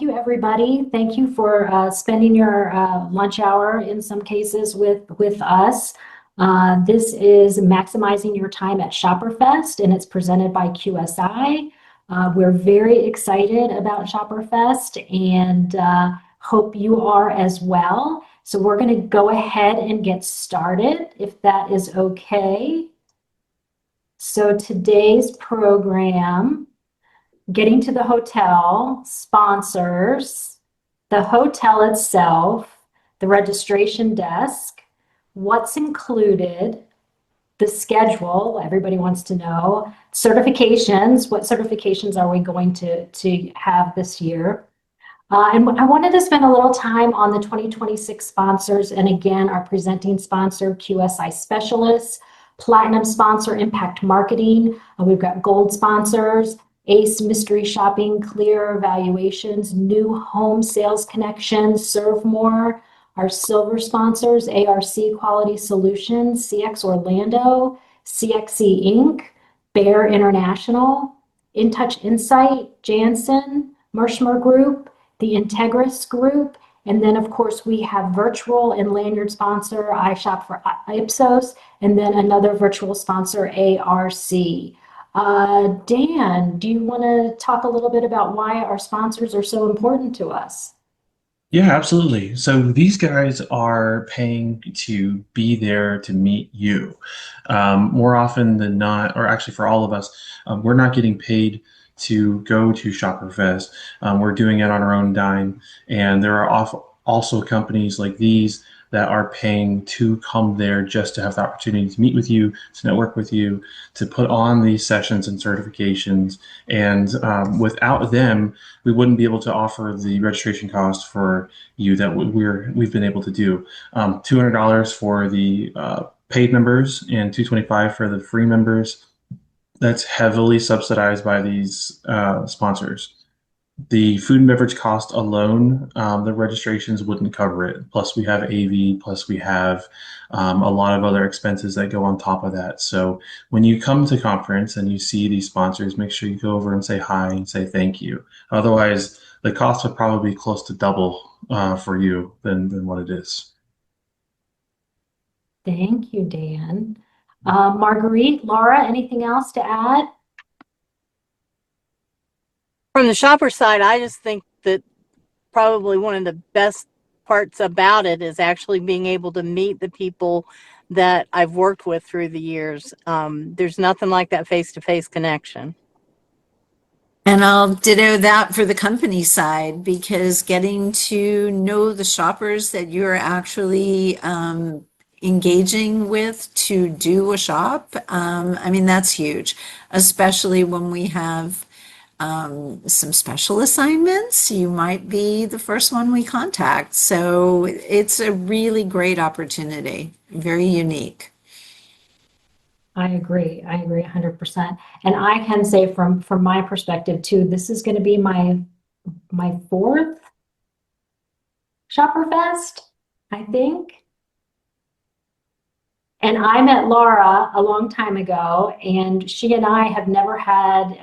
you, everybody. Thank you for spending your lunch hour in some cases with us. This is Maximizing Your Time at ShopperFest, and it's presented by QSI. We're very excited about ShopperFest and hope you are as well. So we're going to go ahead and get started, if that is okay. So today's program, getting to the hotel, sponsors, the hotel itself, the registration desk, what's included, the schedule, everybody wants to know, certifications, what certifications are we going to have this year? And I wanted to spend a little time on the 2026 sponsors, and again, our presenting sponsor, QSI Specialists, Platinum sponsor, Impact Marketing. We've got Gold sponsors, Ace Mystery Shopping, Clear Valuations, New Home Sales Connections, Serve More. Our silver sponsors, ARC Quality Solutions, CX Orlando, CXE Inc., Bear International, InTouch Insight, Janssen, Mershmer Group, the Integris Group, and then of course we have virtual and lanyard sponsor, iShop for Ipsos, and then another virtual sponsor, ARC. Dan, do you want to talk a little bit about why our sponsors are so important to us? Yeah, absolutely. So these guys are paying to be there to meet you. More often than not, or actually for all of us, we're not getting paid to go to ShopperFest. We're doing it on our own dime. And there are also companies like these that are paying to come there just to have the opportunity to meet with you, to network with you, to put on these sessions and certifications. And without them, we wouldn't be able to offer the registration cost for you that we've been able to do. $200 for the paid members and $225 for the free members. That's heavily subsidized by these sponsors. The food and beverage cost alone, the registrations wouldn't cover it. Plus, we have AV, plus we have a lot of other expenses that go on top of that. So when you come to conference and you see these sponsors, make sure you go over and say hi and say thank you. Otherwise, the cost would probably be close to double for you than what it is. Thank you, Dan. Marguerite, Laura, anything else to add? From the shopper side, I just think that probably one of the best parts about it is actually being able to meet the people that I've worked with through the years. There's nothing like that face-to-face connection. And I'll ditto that for the company side, because getting to know the shoppers that you're actually engaging with to do a shop, I mean, that's huge, especially when we have some special assignments. You might be the first one we contact. So it's a really great opportunity, very unique. I agree 100%. And I can say from my perspective too, this is going to be my fourth ShopperFest, I think. And I met Laura a long time ago, and she and I have never had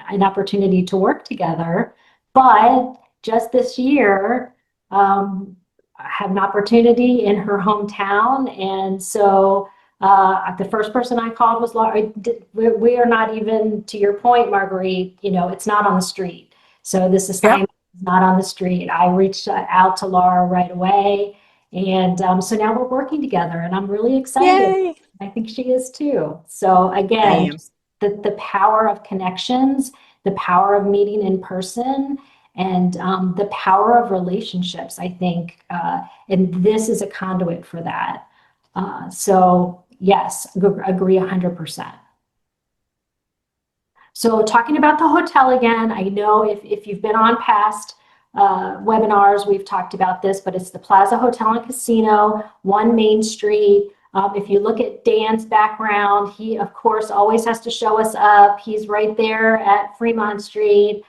an opportunity to work together. But just this year, I had an opportunity in her hometown. And so the first person I called was Laura. We are not even, to your point, Marguerite, it's not on the street. So this assignment is not on the street. I reached out to Laura right away. And so now we're working together, and I'm really excited. Yay! I think she is too. So again, the power of connections, the power of meeting in person, and the power of relationships, I think, and this is a conduit for that. So yes, agree 100%. So talking about the hotel again, I know if you've been on past webinars, we've talked about this, but it's the Plaza Hotel and Casino, 1 Main Street. If you look at Dan's background, he of course always has to show us up. He's right there at Fremont Street,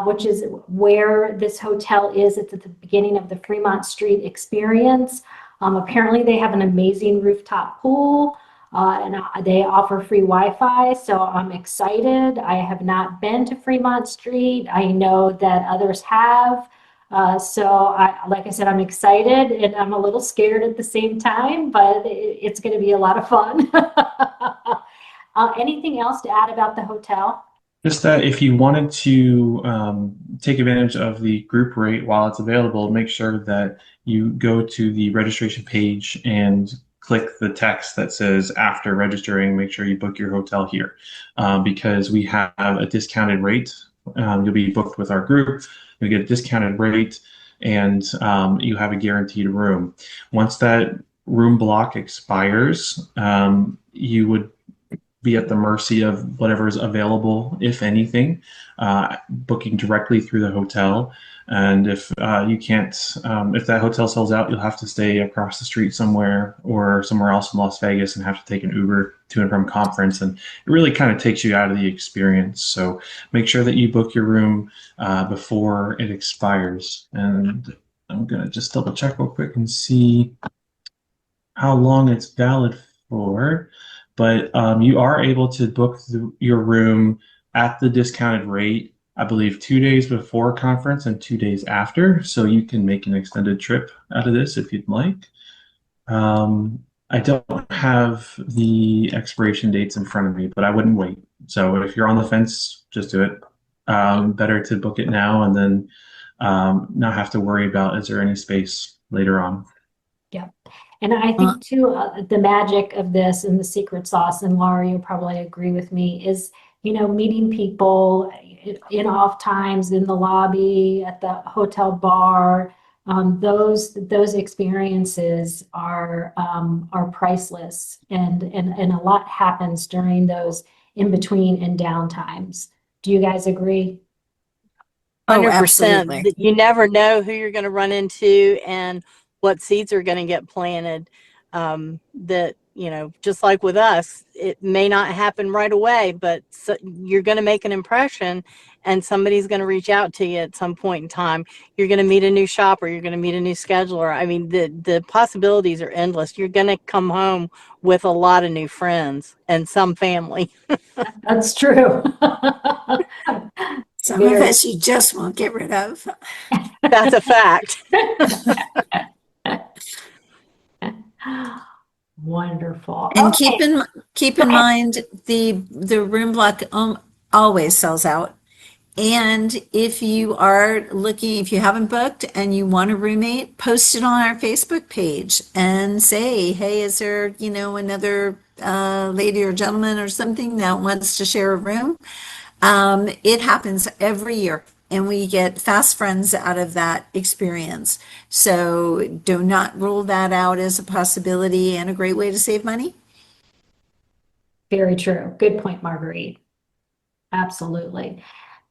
which is where this hotel is. It's at the beginning of the Fremont Street experience. Apparently they have an amazing rooftop pool. They offer free Wi-Fi, so I'm excited. I have not been to Fremont Street. I know that others have. Like I said, I'm excited and I'm a little scared at the same time, but it's going to be a lot of fun. Anything else to add about the hotel? Just that if you wanted to take advantage of the group rate while it's available, make sure that you go to the registration page and click the text that says after registering, make sure you book your hotel here because we have a discounted rate. You'll be booked with our group, you'll get a discounted rate, and you have a guaranteed room. Once that room block expires, you would be at the mercy of whatever is available, if anything, booking directly through the hotel. And if you can't, if that hotel sells out, you'll have to stay across the street somewhere or somewhere else in Las Vegas and have to take an Uber to and from conference. And it really kind of takes you out of the experience. So make sure that you book your room before it expires. And I'm going to just double check real quick and see how long it's valid for. But you are able to book your room at the discounted rate, I believe 2 days before conference and 2 days after. So you can make an extended trip out of this if you'd like. I don't have the expiration dates in front of me, but I wouldn't wait. So if you're on the fence, just do it. Better to book it now and then not have to worry about is there any space later on. Yeah. And I think too, the magic of this and the secret sauce, and Laura, you'll probably agree with me, is, meeting people in off times, in the lobby, at the hotel bar. Those experiences are priceless, and a lot happens during those in between and down times. Do you guys agree? 100%. absolutely. You never know who you're going to run into and what seeds are going to get planted. That, just like with us, it may not happen right away, but you're going to make an impression and somebody's going to reach out to you at some point in time. You're going to meet a new shopper. You're going to meet a new scheduler. I mean, the possibilities are endless. You're going to come home with a lot of new friends and some family. That's true. Some of us you just won't get rid of. That's a fact. Wonderful. And Okay. keep in mind the room block always sells out. And if you are looking, if you haven't booked and you want a roommate, post it on our Facebook page and say, hey, is there, another lady or gentleman or something that wants to share a room? It happens every year, and we get fast friends out of that experience. So do not rule that out as a possibility and a great way to save money. Very true. Good point, Marguerite. Absolutely.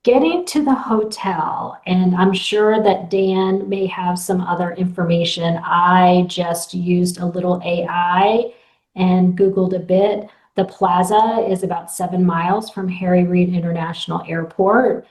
Getting to the hotel, and I'm sure that Dan may have some other information. I just used a little AI and Googled a bit. The Plaza is about 7 miles from Harry Reid International Airport.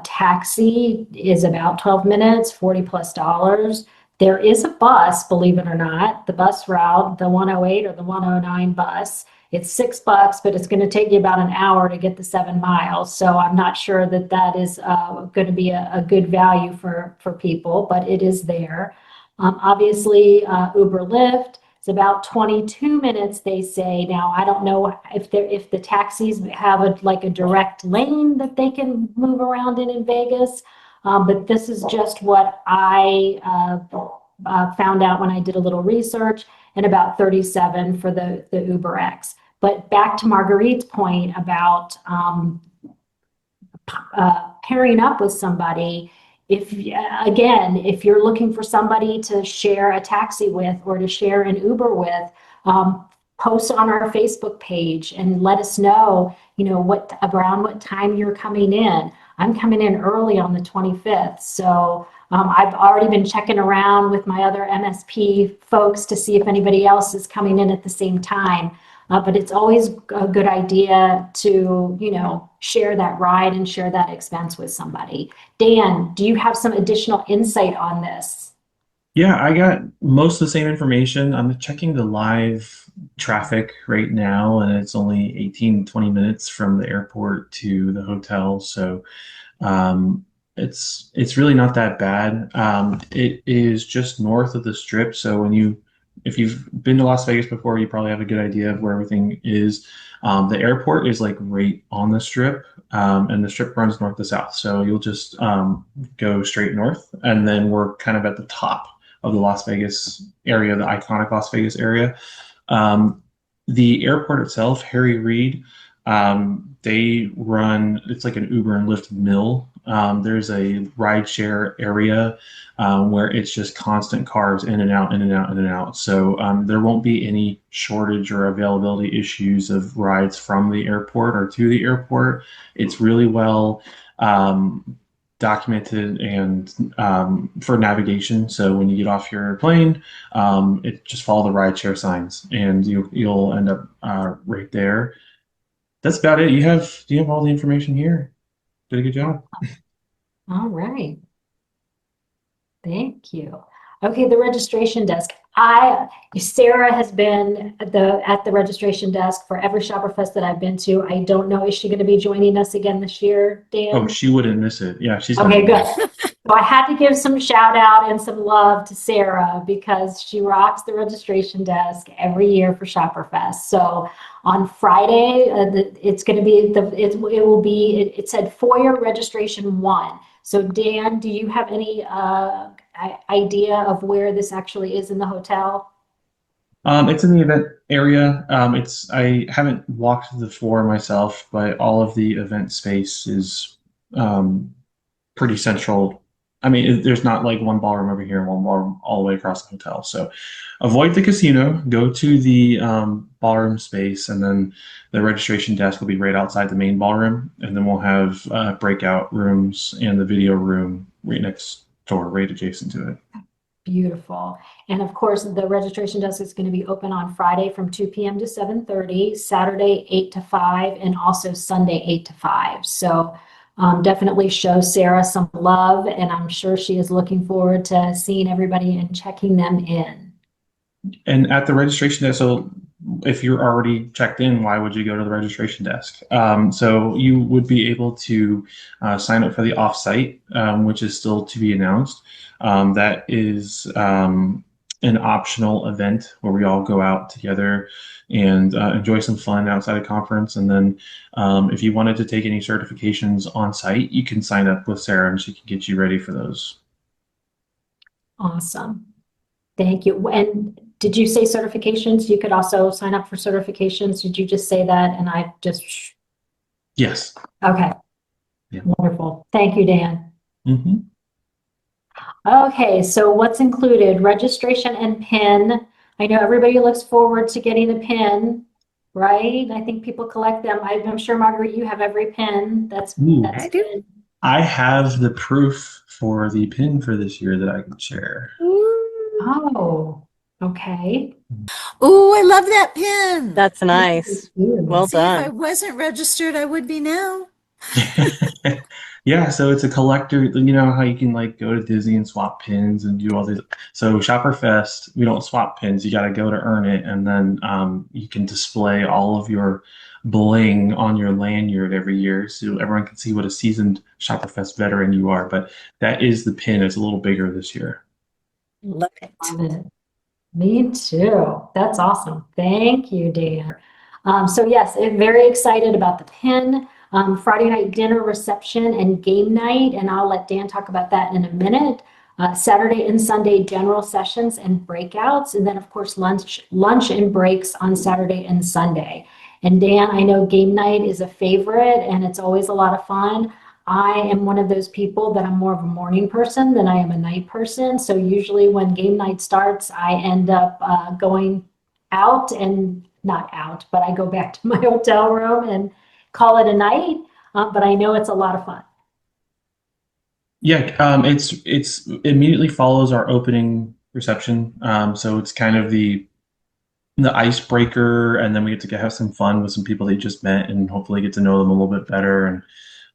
Taxi is about 12 minutes, $40+. There is a bus, believe it or not, the bus route, the 108 or the 109 bus. It's $6, but it's going to take you about an hour to get the 7 miles. So I'm not sure that that is going to be a good value for people, but it is there. Obviously, Uber Lyft is about 22 minutes, they say. Now, I don't know if the taxis have a direct lane that they can move around in Vegas, but this is just what I found out when I did a little research, and about 37 for the UberX. But back to Marguerite's point about pairing up with somebody, if you're looking for somebody to share a taxi with or to share an Uber with, post on our Facebook page and let us know, around what time you're coming in. I'm coming in early on the 25th, so I've already been checking around with my other MSP folks to see if anybody else is coming in at the same time. But it's always a good idea to, share that ride and share that expense with somebody. Dan, do you have some additional insight on this? Yeah, I got most of the same information. I'm checking the live traffic right now, and it's only 18, 20 minutes from the airport to the hotel. So um, it's really not that bad. It is just north of the Strip. So if you've been to Las Vegas before, you probably have a good idea of where everything is. The airport is like right on the Strip, and the Strip runs north to south. So you'll just go straight north, and then we're kind of at the top of the Las Vegas area, the iconic Las Vegas area. Um, the airport itself, Harry Reid, they run, it's like an Uber and Lyft mill. There's a rideshare area where it's just constant cars in and out, in and out, in and out. So there won't be any shortage or availability issues of rides from the airport or to the airport. It's really well documented and for navigation. So when you get off your plane, it just follow the rideshare signs, and you'll end up right there. That's about it. You have all the information here. Did a good job. All right. Thank you. Okay, the registration desk. Sarah has been at the registration desk for every ShopperFest that I've been to. I don't know, is she going to be joining us again this year, Oh, Dan? she wouldn't miss it. Yeah, she's gonna Okay, be good. there. So I had to give some shout out and some love to Sarah because she rocks the registration desk every year for ShopperFest. So on Friday, it's going to be it said foyer registration 1. So Dan, do you have any idea of where this actually is in the hotel? It's in the event area. I haven't walked the floor myself, but all of the event space is um, pretty central. I mean, there's not like one ballroom over here and one ballroom all the way across the hotel. So avoid the casino, go to the ballroom space, and then the registration desk will be right outside the main ballroom. And then we'll have breakout rooms and the video room right next door, right adjacent to it. Beautiful. And of course, the registration desk is going to be open on Friday from 2 p.m. to 7:30, Saturday 8 to 5, and also Sunday 8 to 5. So definitely show Sarah some love, and I'm sure she is looking forward to seeing everybody and checking them in. And at the registration desk, so if you're already checked in, why would you go to the registration desk? So you would be able to sign up for the offsite, which is still to be announced. That is an optional event where we all go out together and enjoy some fun outside of conference. And then if you wanted to take any certifications on site, you can sign up with Sarah and she can get you ready for those. Awesome. Thank you. And did you say certifications? You could also sign up for certifications. Did you just say that? And I just, Yes. okay. Yeah. Wonderful. Thank you, Dan. Mm-hmm. Okay, so what's included? Registration and PIN. I know everybody looks forward to getting a PIN, right? I think people collect them. I'm sure, Marguerite, you have every PIN. Ooh. I do. Good. I have the proof for the pin for this year that I can share. Oh, okay. Oh, I love that pin. That's nice. Well See, if I done. wasn't registered, I would be now. Yeah, so it's a collector. You know how you can like go to Disney and swap pins and do all these. So ShopperFest, we don't swap pins. You got to go to earn it, and then you can display all of your bling on your lanyard every year, so everyone can see what a seasoned ShopperFest veteran you are. But that is the pin. It's a little bigger this year. Love it. Love it. Me too. That's awesome. Thank you, Dan. So yes, I'm very excited about the pin, Friday night dinner reception and game night, and I'll let Dan talk about that in a minute. Saturday and Sunday general sessions and breakouts, and then of course lunch and breaks on Saturday and Sunday. And Dan, I know game night is a favorite, and it's always a lot of fun. I am one of those people that I'm more of a morning person than I am a night person. So usually when game night starts, I end up going out and not out, but I go back to my hotel room and call it a night. But I know it's a lot of fun. Yeah, it's immediately follows our opening reception. So it's kind of the icebreaker, and then we get to have some fun with some people that you just met, and hopefully get to know them a little bit better.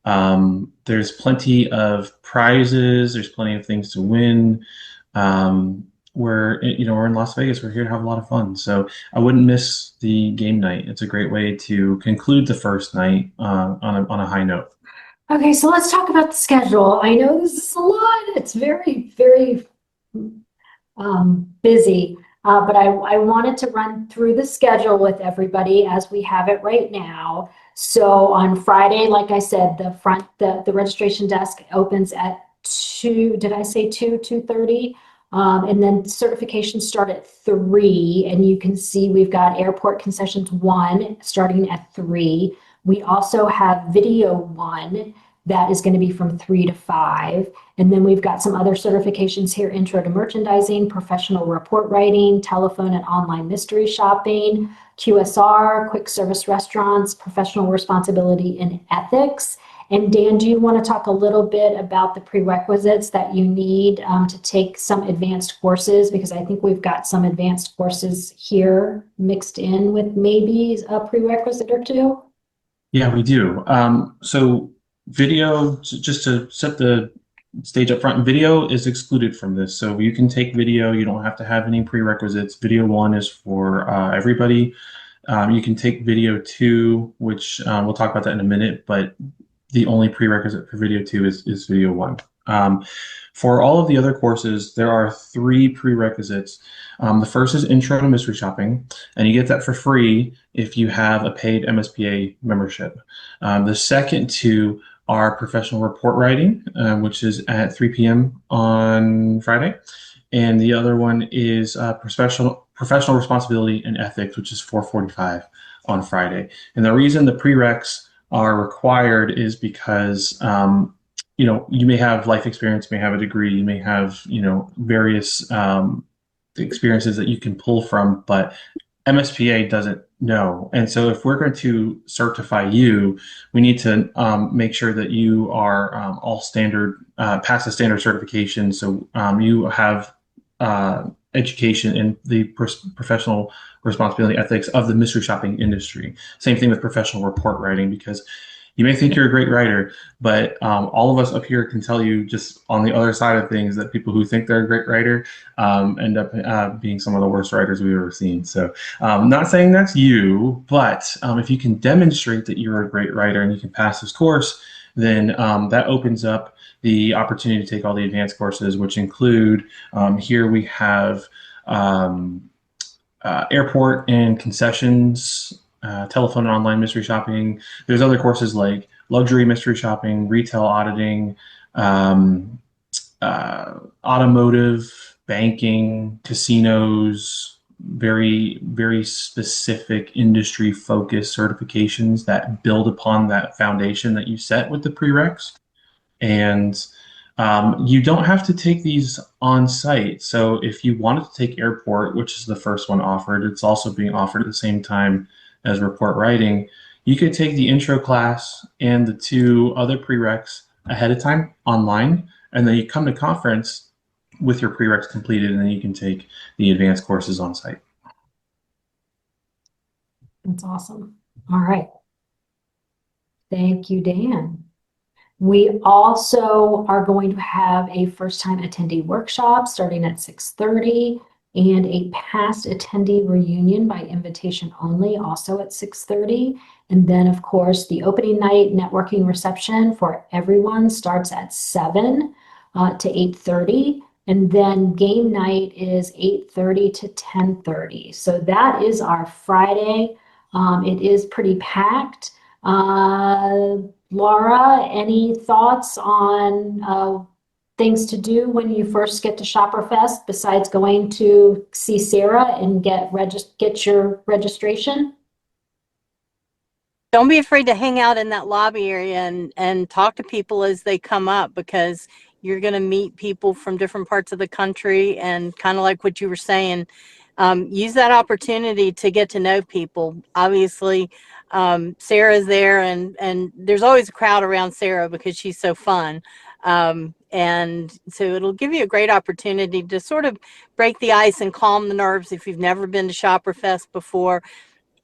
And there's plenty of prizes. There's plenty of things to win. we're we're in Las Vegas. We're here to have a lot of fun. So I wouldn't miss the game night. It's a great way to conclude the first night on a high note. Okay, so let's talk about the schedule. I know this is a lot. It's very, very busy, but I wanted to run through the schedule with everybody as we have it right now. So on Friday, like I said, the registration desk opens at 2, did I say 2:30? And then certifications start at 3, and you can see we've got airport concessions 1 starting at 3. We also have video 1 that is going to be from 3 to 5. And then we've got some other certifications here: intro to merchandising, professional report writing, telephone and online mystery shopping, QSR, quick service restaurants, professional responsibility and ethics. And Dan, do you want to talk a little bit about the prerequisites that you need to take some advanced courses? Because I think we've got some advanced courses here mixed in with maybe a prerequisite or two. Yeah, we do. So video, just to set the stage up front, video is excluded from this. So you can take video. You don't have to have any prerequisites. Video 1 is for everybody. You can take video 2, which we'll talk about that in a minute, but the only prerequisite for video 2 is video 1. For all of the other courses, there are 3 prerequisites. The first is Intro to Mystery Shopping, and you get that for free if you have a paid MSPA membership. The second 2 are Professional Report Writing, which is at 3 p.m. on Friday. And the other one is Professional Responsibility and Ethics, which is 4:45 on Friday. And the reason the prereqs are required is because you may have life experience, you may have a degree, you may have various experiences that you can pull from, but MSPA doesn't know. And so if we're going to certify you, we need to make sure that you are all standard, pass the standard certification. So you have education in the professional responsibility ethics of the mystery shopping industry. Same thing with professional report writing, because you may think you're a great writer, but all of us up here can tell you, just on the other side of things, that people who think they're a great writer end up being some of the worst writers we've ever seen. So not saying that's you, but if you can demonstrate that you're a great writer and you can pass this course, then that opens up the opportunity to take all the advanced courses, which include, here we have airport and concessions, telephone and online mystery shopping. There's other courses like luxury mystery shopping, retail auditing, automotive, banking, casinos, very, very specific industry focused certifications that build upon that foundation that you set with the prereqs. And you don't have to take these on site. So if you wanted to take airport, which is the first one offered, it's also being offered at the same time as report writing. You could take the intro class and the 2 other prereqs ahead of time online, and then you come to conference with your prereqs completed, and then you can take the advanced courses on site. That's awesome. All right. Thank you, Dan. We also are going to have a first-time attendee workshop starting at 6:30, and a past attendee reunion by invitation only, also at 6:30. And then, of course, the opening night networking reception for everyone starts at 7 to 8:30. And then game night is 8:30 to 10:30. So that is our Friday. It is pretty packed. Laura, any thoughts on things to do when you first get to ShopperFest besides going to see Sarah and get your registration? Don't be afraid to hang out in that lobby area and talk to people as they come up, because you're going to meet people from different parts of the country, and kind of like what you were saying, use that opportunity to get to know people. Obviously, Sarah's there, and there's always a crowd around Sarah because she's so fun. And so it'll give you a great opportunity to sort of break the ice and calm the nerves if you've never been to ShopperFest before.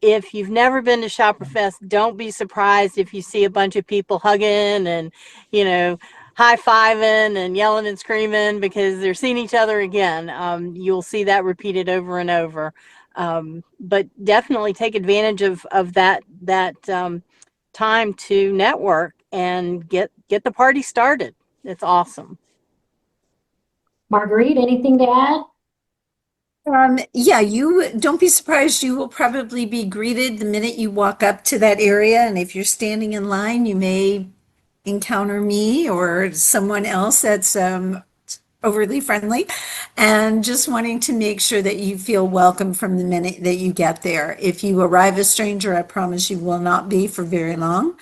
If you've never been to ShopperFest, don't be surprised if you see a bunch of people hugging and, high-fiving and yelling and screaming because they're seeing each other again. You'll see that repeated over and over. But definitely take advantage of that time to network and get the party started. It's awesome. Marguerite, anything to add? Yeah, you don't be surprised. You will probably be greeted the minute you walk up to that area. And if you're standing in line, you may encounter me or someone else that's overly friendly and just wanting to make sure that you feel welcome from the minute that you get there. If you arrive a stranger, I promise you will not be for very long.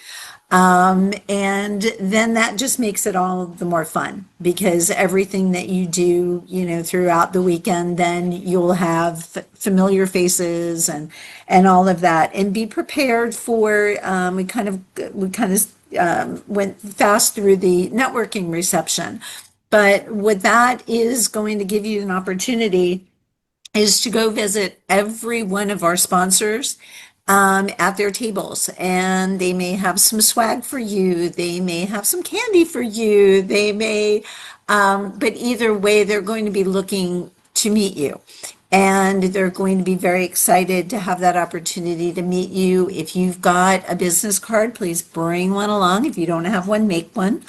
And then that just makes it all the more fun because everything that you do, throughout the weekend, then you'll have familiar faces and all of that. And be prepared for. We kind of went fast through the networking reception, but what that is going to give you an opportunity is to go visit every one of our sponsors at their tables, and they may have some swag for you. They may have some candy for you. But either way, they're going to be looking to meet you. And they're going to be very excited to have that opportunity to meet you. If you've got a business card, please bring one along. If you don't have one, make one.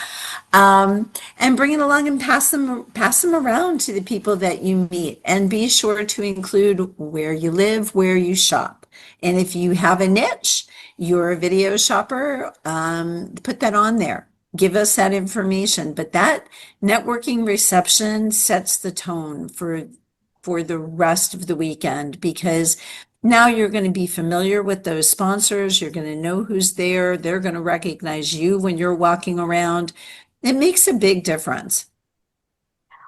And bring it along and pass them around to the people that you meet. And be sure to include where you live, where you shop. And if you have a niche, you're a video shopper, put that on there. Give us that information. But that networking reception sets the tone for the rest of the weekend because now you're going to be familiar with those sponsors. You're going to know who's there. They're going to recognize you when you're walking around. It makes a big difference.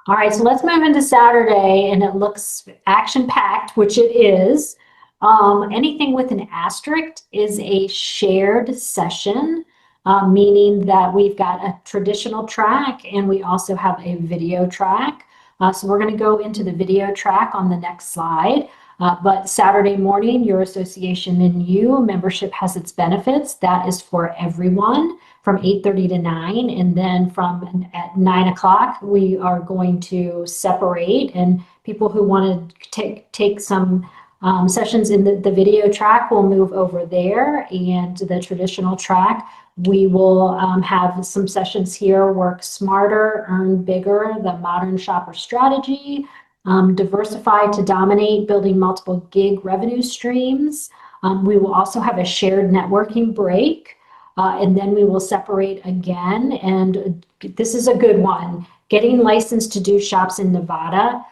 All right, so let's move into Saturday, and it looks action-packed, which it is. Anything with an asterisk is a shared session, meaning that we've got a traditional track and we also have a video track. So we're going to go into the video track on the next slide. But Saturday morning, Your Association and You membership has its benefits. That is for everyone from 8:30 to 9. And then from at 9 o'clock, we are going to separate. And people who want to take some sessions in the video track will move over there. And the traditional track, we will have some sessions here: Work Smarter, Earn Bigger, the Modern Shopper Strategy, Diversify to Dominate, Building Multiple Gig Revenue Streams. We will also have a shared networking break, and then we will separate again. And this is a good one: getting licensed to do shops in Nevada.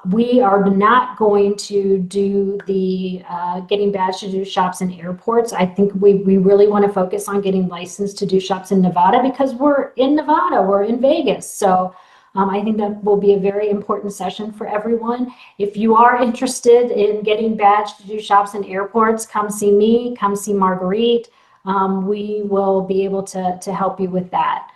We are not going to do the getting badged to do shops in airports. I think we really want to focus on getting licensed to do shops in Nevada because we're in Nevada, we're in Vegas. So I think that will be a very important session for everyone. If you are interested in getting badged to do shops in airports, come see me, come see Marguerite. We will be able to help you with that.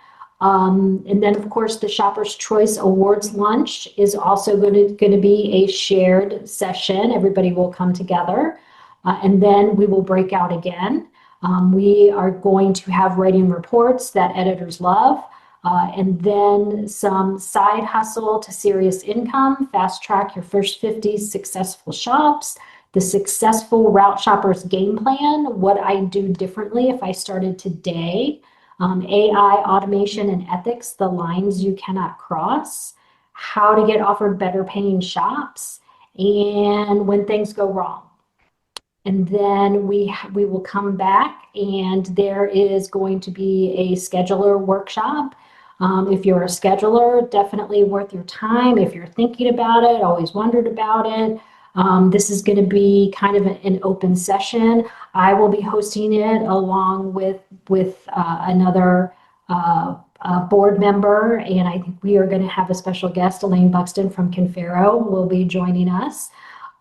And then, of course, the Shopper's Choice Awards lunch is also going to be a shared session. Everybody will come together, and then we will break out again. We are going to have writing reports that editors love, and then some side hustle to serious income, fast track your first 50 successful shops, the successful route shoppers game plan, what I do differently if I started today, AI, automation, and ethics, the lines you cannot cross, how to get offered better paying shops, and when things go wrong. And then we will come back, and there is going to be a scheduler workshop. If you're a scheduler, definitely worth your time. If you're thinking about it, always wondered about it, this is going to be kind of an open session. I will be hosting it along with another board member, and I think we are going to have a special guest. Elaine Buxton from Confero will be joining us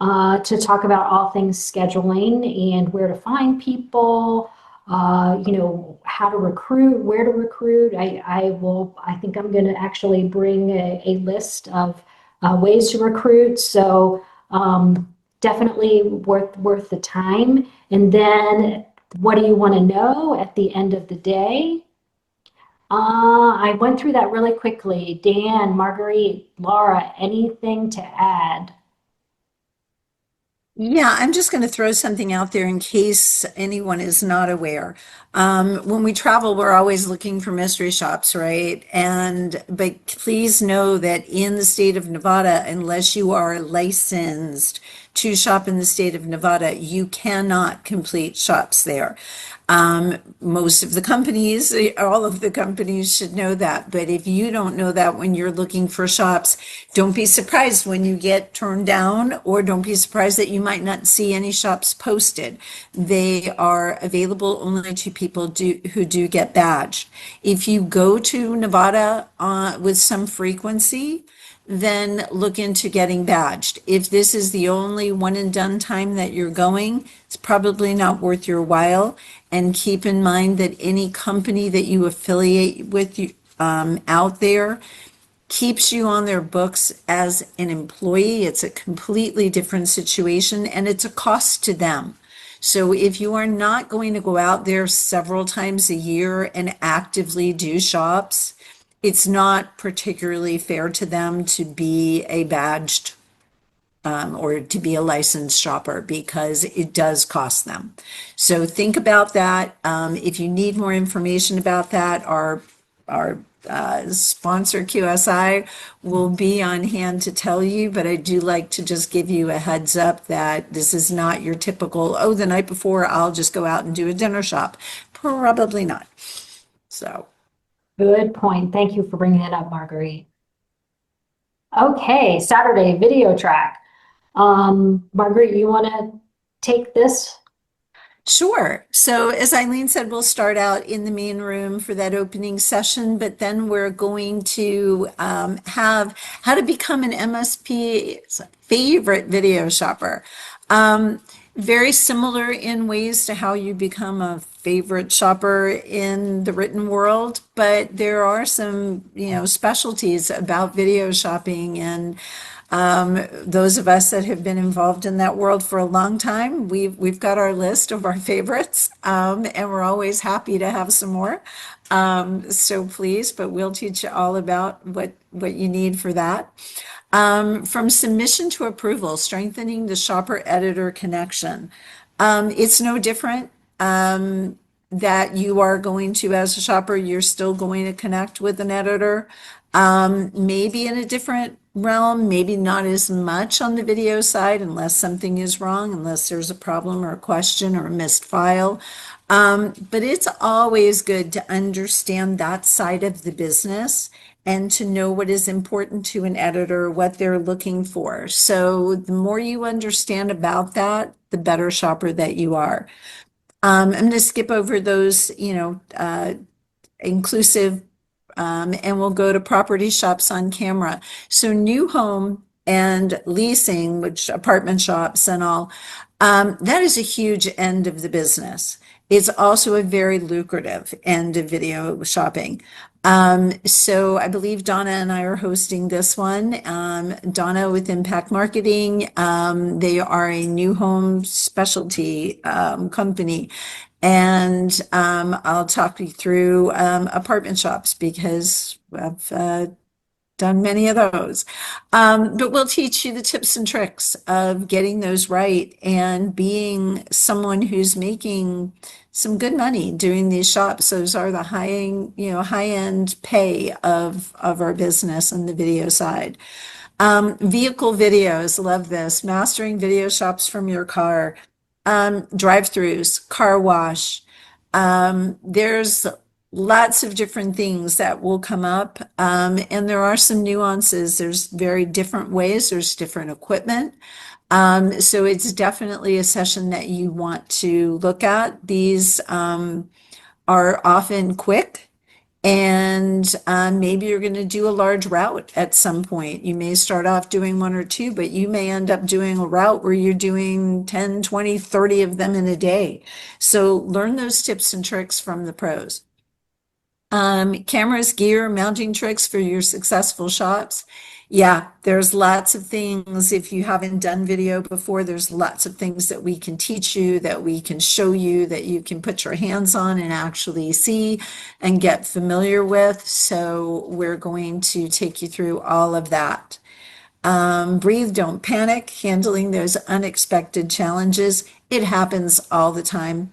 to talk about all things scheduling and where to find people, how to recruit, where to recruit. I think I'm going to actually bring a list of ways to recruit. So definitely worth the time. And then what do you want to know at the end of the day? I went through that really quickly. Dan, Marguerite, Laura, anything to add? Yeah, I'm just going to throw something out there in case anyone is not aware. When we travel, we're always looking for mystery shops, right? But please know that in the state of Nevada, unless you are licensed to shop in the state of Nevada, you cannot complete shops there. Most of the companies, all of the companies should know that. But if you don't know that when you're looking for shops, don't be surprised when you get turned down, or don't be surprised that you might not see any shops posted. They are available only to people who do get badged. If you go to Nevada with some frequency, then look into getting badged. If this is the only one and done time that you're going, it's probably not worth your while. And keep in mind that any company that you affiliate with out there keeps you on their books as an employee. It's a completely different situation, and it's a cost to them. So if you are not going to go out there several times a year and actively do shops, it's not particularly fair to them to be a badged or to be a licensed shopper, because it does cost them. So think about that. If you need more information about that, our sponsor QSI will be on hand to tell you, but I do like to just give you a heads up that this is not your typical, oh, the night before I'll just go out and do a dinner shop. Probably not. So. Good point. Thank you for bringing it up, Marguerite. Okay, Saturday video track. Marguerite, you want to take this? Sure. So as Eileen said, we'll start out in the main room for that opening session, but then we're going to have how to become an MSP's favorite video shopper. Very similar in ways to how you become a favorite shopper in the written world, but there are some, specialties about video shopping, and those of us that have been involved in that world for a long time, we've got our list of our favorites, and we're always happy to have some more. So please, but we'll teach you all about what you need for that. From submission to approval, strengthening the shopper-editor connection. It's no different that you are going to, as a shopper, you're still going to connect with an editor, maybe in a different realm, maybe not as much on the video side, unless something is wrong, unless there's a problem or a question or a missed file. But it's always good to understand that side of the business and to know what is important to an editor, what they're looking for. So the more you understand about that, the better shopper that you are. I'm going to skip over those, inclusive, and we'll go to property shops on camera. So new home and leasing, which apartment shops and all, that is a huge end of the business. It's also a very lucrative end of video shopping. So I believe Donna and I are hosting this one. Donna with Impact Marketing, they are a new home specialty company. And I'll talk you through apartment shops, because I've done many of those. But we'll teach you the tips and tricks of getting those right and being someone who's making some good money doing these shops. Those are the high-end pay of our business on the video side. Vehicle videos, love this. Mastering video shops from your car. Drive-throughs, car wash. There's lots of different things that will come up, and there are some nuances. There's very different ways. There's different equipment. So it's definitely a session that you want to look at. These are often quick, and maybe you're going to do a large route at some point. You may start off doing one or two, but you may end up doing a route where you're doing 10, 20, 30 of them in a day. So learn those tips and tricks from the pros. Cameras, gear, mounting tricks for your successful shops. Yeah, there's lots of things. If you haven't done video before, there's lots of things that we can teach you, that we can show you, that you can put your hands on and actually see and get familiar with. So we're going to take you through all of that. Breathe, don't panic, handling those unexpected challenges. It happens all the time.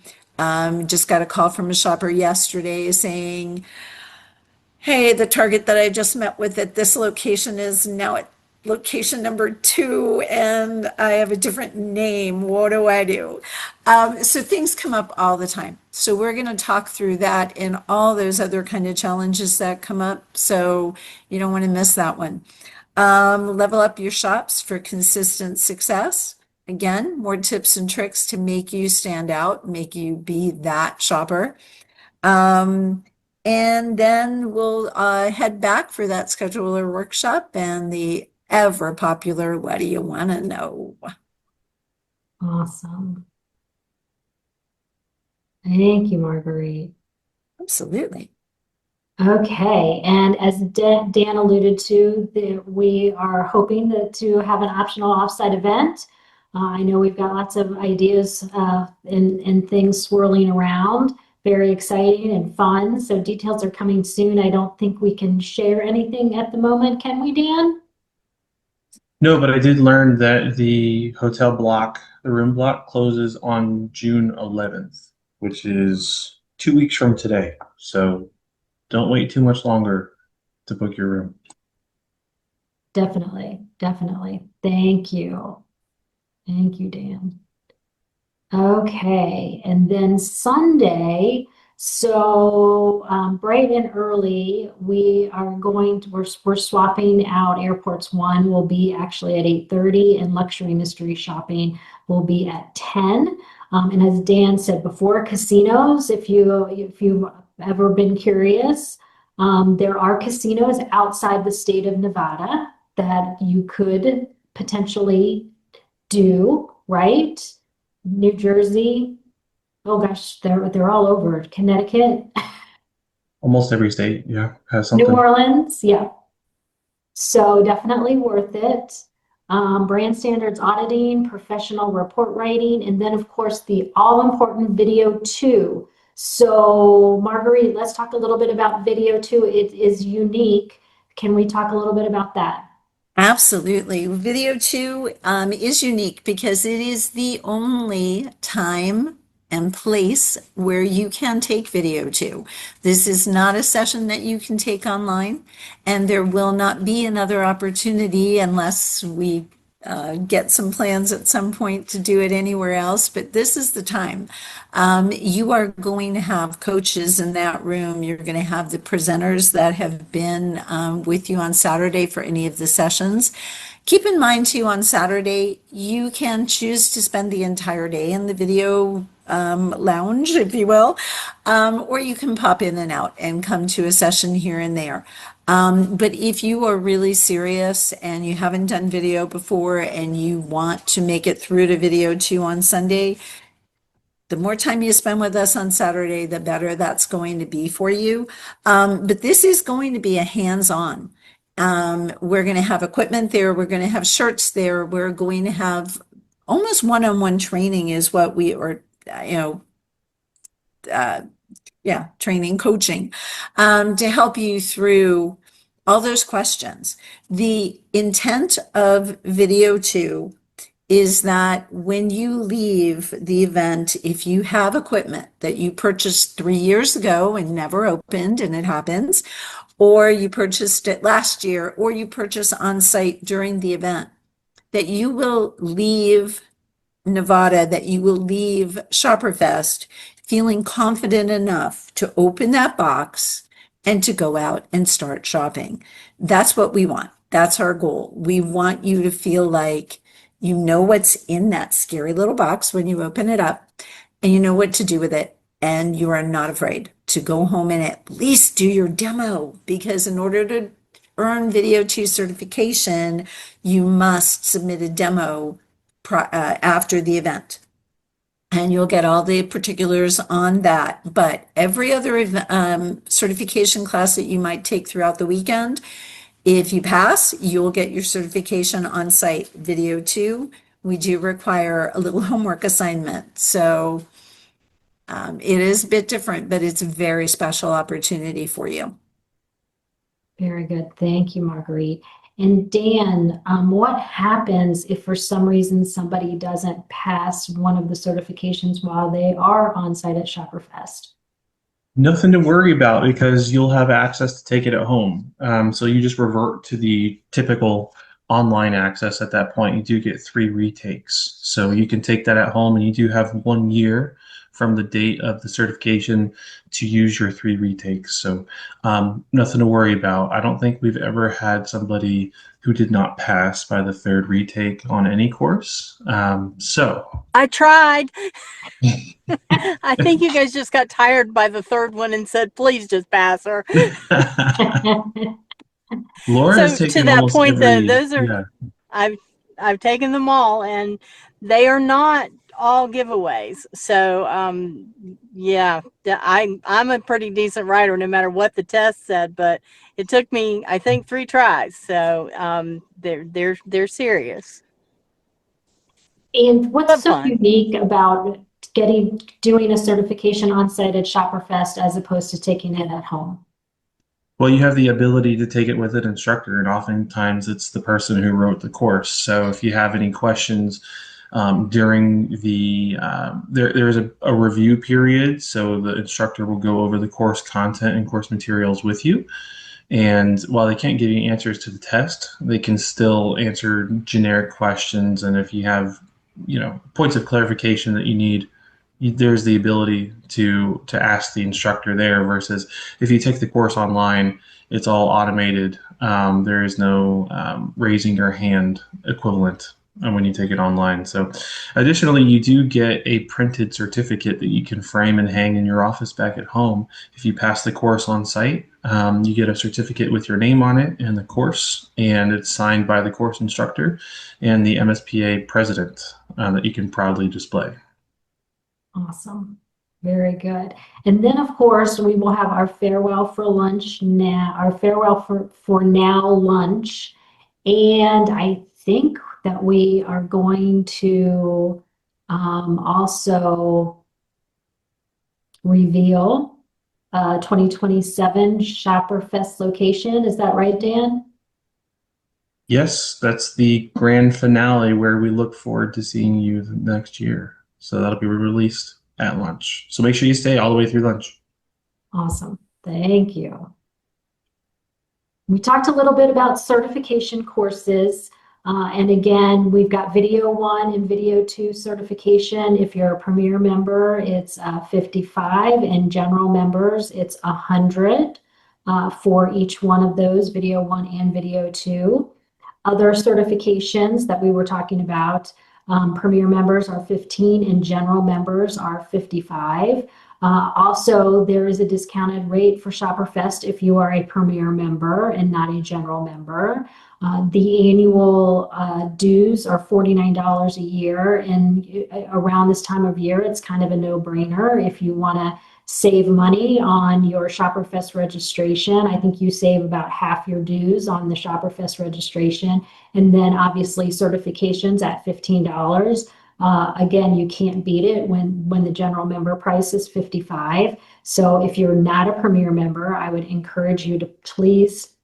Just got a call from a shopper yesterday saying, hey, the target that I just met with at this location is now at location number 2, and I have a different name. What do I do? So things come up all the time. So we're going to talk through that and all those other kind of challenges that come up. So you don't want to miss that one. Level up your shops for consistent success. Again, more tips and tricks to make you stand out, make you be that shopper. And then we'll head back for that scheduler workshop and the ever popular What Do You Want to Know? Awesome. Thank you, Marguerite. Absolutely. Okay, and as Dan alluded to, we are hoping to have an optional offsite event. I know we've got lots of ideas and things swirling around. Very exciting and fun. So details are coming soon. I don't think we can share anything at the moment, can we, Dan? No, but I did learn that the hotel block, the room block, closes on June 11th, which is 2 weeks from today. So don't wait too much longer to book your room. Definitely, definitely. Thank you. Thank you, Dan. Okay, and then Sunday, so bright and early, we're swapping out Airports 1 will be actually at 8:30 and Luxury Mystery Shopping will be at 10. And as Dan said before, casinos, if you've ever been curious, there are casinos outside the state of Nevada that you could potentially do, right? New Jersey. Oh gosh, they're all over. Connecticut, Almost every state, yeah, has New something. Orleans, yeah. So definitely worth it. Brand standards auditing, professional report writing, and then of course the all-important video 2. So Marguerite, let's talk a little bit about video 2. It is unique. Can we talk a little bit about that? Absolutely. Video 2 is unique because it is the only time and place where you can take video 2. This is not a session that you can take online, and there will not be another opportunity unless we get some plans at some point to do it anywhere else, but this is the time. You are going to have coaches in that room. You're going to have the presenters that have been with you on Saturday for any of the sessions. Keep in mind too, on Saturday, you can choose to spend the entire day in the video lounge, if you will, or you can pop in and out and come to a session here and there. But if you are really serious and you haven't done video before and you want to make it through to video 2 on Sunday, the more time you spend with us on Saturday, the better that's going to be for you. But this is going to be a hands-on. We're going to have equipment there. We're going to have shirts there. We're going to have almost one-on-one training is what we, or, training, coaching, to help you through all those questions. The intent of video 2 is that when you leave the event, if you have equipment that you purchased 3 years ago and never opened, and it happens, or you purchased it last year, or you purchase on site during the event, that you will leave Nevada, that you will leave ShopperFest feeling confident enough to open that box and to go out and start shopping. That's what we want. That's our goal. We want you to feel like you know what's in that scary little box when you open it up, and you know what to do with it, and you are not afraid to go home and at least do your demo, because in order to earn Video 2 certification, you must submit a demo after the event. And you'll get all the particulars on that. But every other certification class that you might take throughout the weekend, If you pass, you will get your certification on site. Video 2, we do require a little homework assignment. So it is a bit different, but it's a very special opportunity for you. Very good. Thank you, Marguerite. And Dan, what happens if for some reason somebody doesn't pass one of the certifications while they are on site at ShopperFest? Nothing to worry about because you'll have access to take it at home. So you just revert to the typical online access at that point. You do get 3 retakes. So you can take that at home, and you do have 1 year from the date of the certification to use your 3 retakes. So nothing to worry about. I don't think we've ever had somebody who did not pass by the 3rd retake on any course. I tried. I think you guys just got tired by the 3rd one and said, please just pass her. Laura has So to taken that almost point, every, those are, yeah. I've taken them all, and they are not all giveaways. So yeah, I'm a pretty decent writer no matter what the test said, but it took me, I think, 3 tries. So they're serious. And what's But so fun. unique about doing a certification on site at ShopperFest as opposed to taking it at home? Well, you have the ability to take it with an instructor, and oftentimes it's the person who wrote the course. So if you have any questions during the there's a review period, so the instructor will go over the course content and course materials with you. And while they can't give you answers to the test, they can still answer generic questions. And if you have, points of clarification that you need, there's the ability to ask the instructor there. Versus if you take the course online, it's all automated. There is no raising your hand equivalent when you take it online. So additionally, you do get a printed certificate that you can frame and hang in your office back at home. If you pass the course on site, you get a certificate with your name on it and the course, and it's signed by the course instructor and the MSPA president that you can proudly display. Awesome. Very good. And then, of course, we will have our farewell for lunch now, our farewell for now lunch. And I think that we are going to also reveal 2027 ShopperFest location. Is that right, Dan? Yes, that's the grand finale where we look forward to seeing you next year. So that'll be released at lunch. So make sure you stay all the way through lunch. Awesome. Thank you. We talked a little bit about certification courses. And again, we've got video 1 and video 2 certification. If you're a Premier member, it's 55, and general members, it's 100 for each one of those, video 1 and video 2. Other certifications that we were talking about, Premier members are 15 and general members are 55. Also, there is a discounted rate for ShopperFest if you are a Premier member and not a general member. The annual dues are $49 a year, and around this time of year, it's kind of a no-brainer if you want to save money on your ShopperFest registration. I think you save about half your dues on the ShopperFest registration, and then obviously certifications at $15. Again, you can't beat it when the general member price is $55. So if you're not a Premier member, I would encourage you to please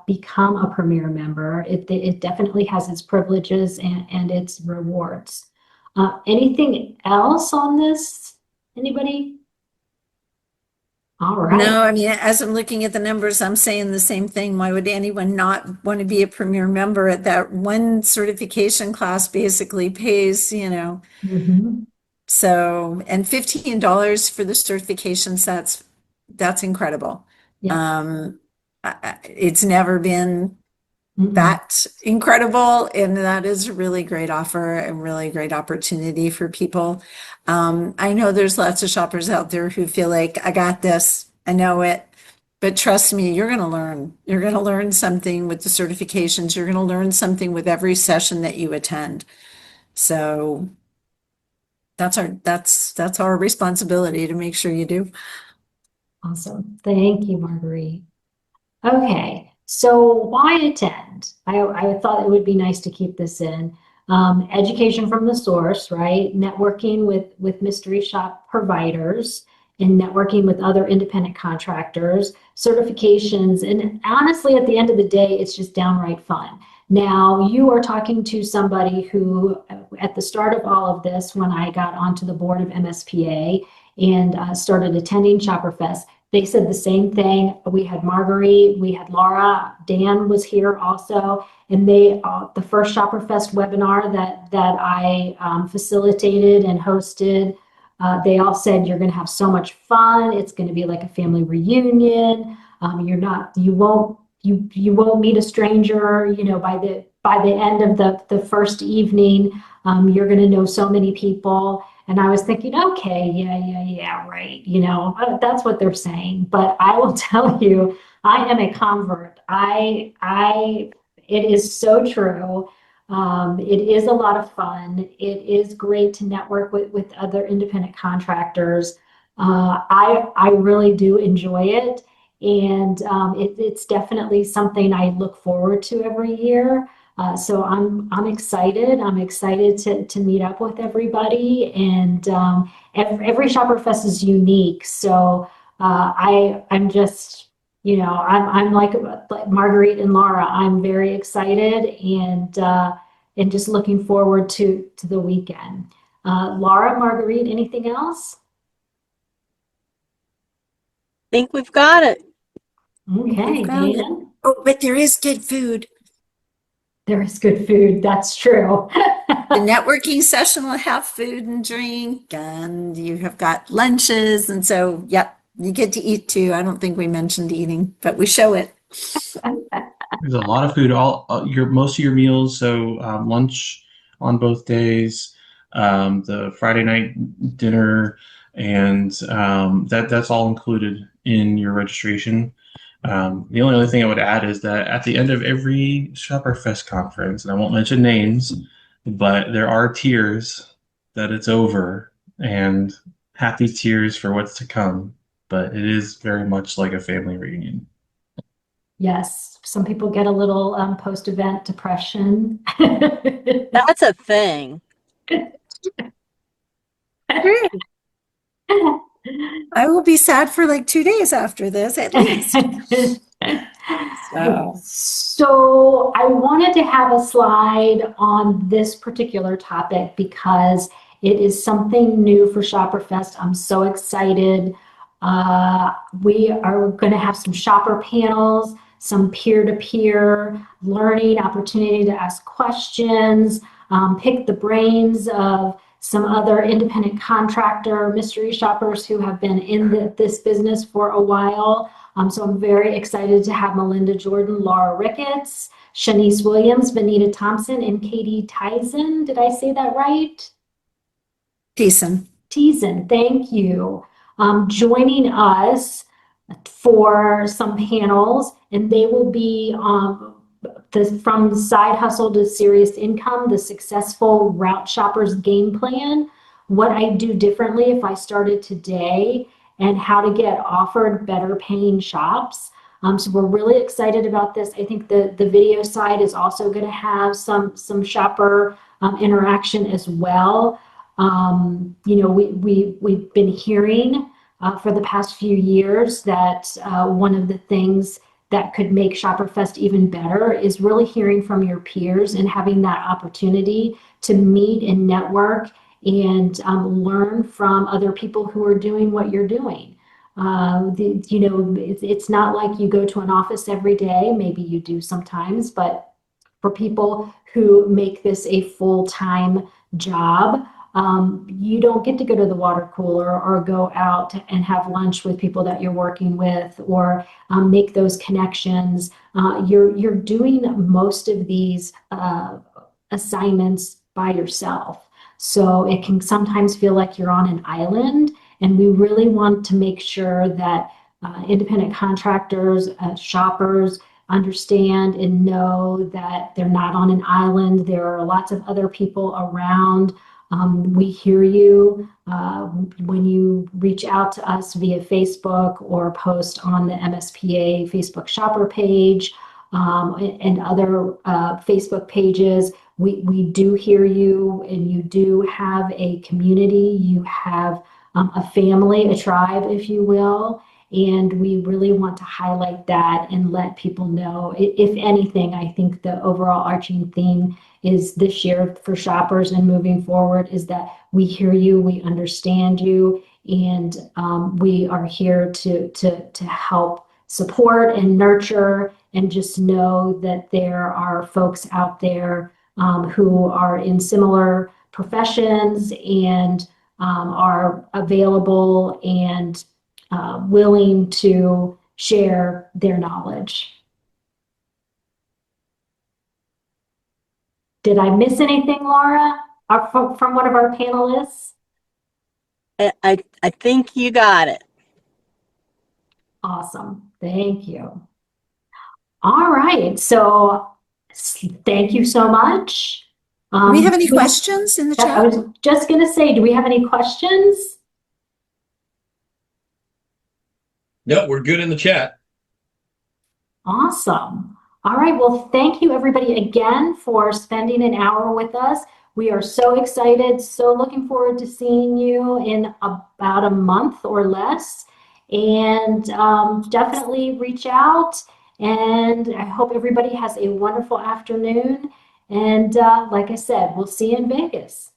become a Premier member. It definitely has its privileges and its rewards. Anything else on this? Anybody? All right. No, I mean, as I'm looking at the numbers, I'm saying the same thing. Why would anyone not want to be a Premier member at that one certification class basically pays, Mhm. So, and $15 for the certifications, that's incredible. Yeah. It's never been Mm-mm. that incredible, and that is a really great offer and really great opportunity for people. I know there's lots of shoppers out there who feel like, I got this, I know it, but trust me, you're going to learn. You're going to learn something with the certifications. You're going to learn something with every session that you attend. So that's our responsibility to make sure you do. Awesome. Thank you, Marguerite. Okay, So why attend? I thought it would be nice to keep this in. Education from the source, right? Networking with mystery shop providers and networking with other independent contractors, certifications, and honestly, at the end of the day, it's just downright fun. Now, you are talking to somebody who, at the start of all of this, when I got onto the board of MSPA and started attending ShopperFest, they said the same thing. We had Marguerite, we had Laura, Dan was here also, and they the first ShopperFest webinar that I facilitated and hosted. They all said you're going to have so much fun. It's going to be like a family reunion. You won't meet a stranger. You know, by the end of the first evening, you're going to know so many people. And I was thinking, okay, yeah, right. You know, that's what they're saying. But I will tell you, I am a convert. It is so true. It is a lot of fun. It is great to network with other independent contractors. I really do enjoy it. And it's definitely something I look forward to every year. So I'm excited. I'm excited to meet up with everybody, and every ShopperFest is unique. So I'm just, you know, I'm like Marguerite and Laura. I'm very excited and just looking forward to the weekend. Laura, Marguerite, anything else? Think we've got it. Okay, got it. Dan. Oh, but there is good food. There is good food. That's true. The networking session will have food and drink, and you have got lunches. And so, yep, you get to eat too. I don't think we mentioned eating, but we show it. There's a lot of food. All your most of your meals. So lunch on both days, the Friday night dinner, and that's all included in your registration. The only other thing I would add is that at the end of every ShopperFest conference, and I won't mention names, but there are tears that it's over, and happy tears for what's to come. But it is very much like a family reunion. Yes, some people get a little post-event depression. That's a thing. I will be sad for like 2 days after this, at least. So. So I wanted to have a slide on this particular topic because it is something new for ShopperFest. I'm so excited. We are going to have some shopper panels, some peer-to-peer learning, opportunity to ask questions, pick the brains of some other independent contractor mystery shoppers who have been in this business for a while. So I'm very excited to have Melinda Jordan, Laura Ricketts, Shanice Williams, Vanita Thompson, and Katie Tyson. Did I say that right? Teason, thank you. Joining us for some panels, and they will be from side hustle to serious income, the successful route shoppers game plan, what I do differently if I started today, and how to get offered better paying shops. So we're really excited about this. I think the video side is also going to have some shopper interaction as well. You know, we've been hearing for the past few years that one of the things that could make ShopperFest even better is really hearing from your peers and having that opportunity to meet and network and learn from other people who are doing what you're doing. You know, it's not like you go to an office every day. Maybe you do sometimes, but for people who make this a full-time job, you don't get to go to the water cooler or go out and have lunch with people that you're working with or make those connections. You're doing most of these assignments by yourself. So it can sometimes feel like you're on an island, and we really want to make sure that independent contractors, shoppers, understand and know that they're not on an island. There are lots of other people around. We hear you when you reach out to us via Facebook or post on the MSPA Facebook shopper page. and other Facebook pages. We do hear you, and you do have a community. You have a family, a tribe, if you will. And we really want to highlight that and let people know. If anything, I think the overall arching theme is this year for shoppers and moving forward is that we hear you, we understand you, and we are here to help support and nurture, and just know that there are folks out there who are in similar professions and are available and willing to share their knowledge. Did I miss anything, Laura, from one of our panelists? I think you got it. Awesome. Thank you. All right. So thank you so much. Do we have any questions in the I chat? was just going to say, do we have any questions? No, we're good in the chat. Awesome. All right. Well, thank you everybody again for spending an hour with us. We are so excited, so looking forward to seeing you in about a month or less. And definitely reach out. And I hope everybody has a wonderful afternoon. And like I said, we'll see you in Vegas.